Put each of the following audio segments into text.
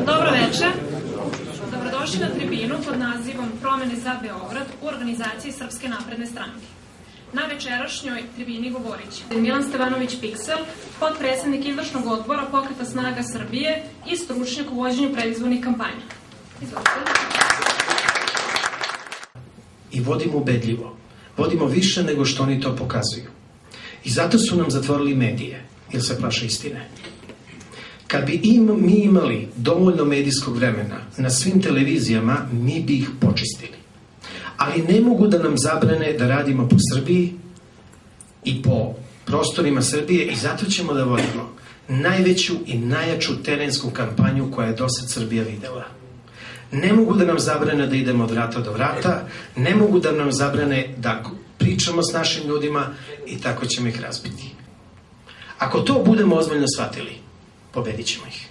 Dobro večer. Dobrodošli na tribinu pod nazivom Promene za Beograd u organizaciji Srpske napredne stranke. Na večerašnjoj tribini govorit će Milan Stevanović Piksel, potpredsednik izvršnog odbora Pokreta snaga Srbije i stručnjak u vođenju predizbornih kampanja. Izvolite. I vodimo ubedljivo. Vodimo više nego što oni to pokazuju. I zato su nam zatvorili medije, jer se plaše istine. Kad bi mi imali dovoljno medijskog vremena na svim televizijama, mi bi ih počistili. Ali ne mogu da nam zabrane da radimo po Srbiji i po prostorima Srbije i zato ćemo da vodimo najveću i najjaču terensku kampanju koja je dosad Srbija videla. Ne mogu da nam zabrane da idemo od vrata do vrata, ne mogu da nam zabrane da pričamo s našim ljudima i tako ćemo ih razbiti. Ako to budemo ozbiljno shvatili, pobedit ćemo ih.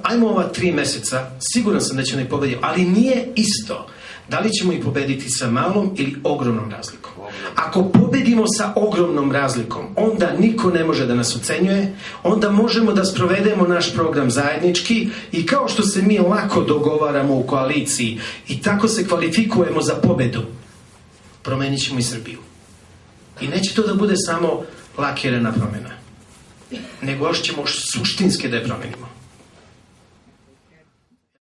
Ajmo ova 3 meseca, siguran sam da ćemo ih pobediti, ali nije isto da li ćemo ih pobediti sa malom ili ogromnom razlikom. Ako pobedimo sa ogromnom razlikom, onda niko ne može da nas ucenjuje, onda možemo da sprovedemo naš program zajednički i kao što se mi lako dogovaramo u koaliciji i tako se kvalifikujemo za pobedu, promenit ćemo i Srbiju. I neće to da bude samo lakirana promena, nego još ćemo suštinske da je promenimo.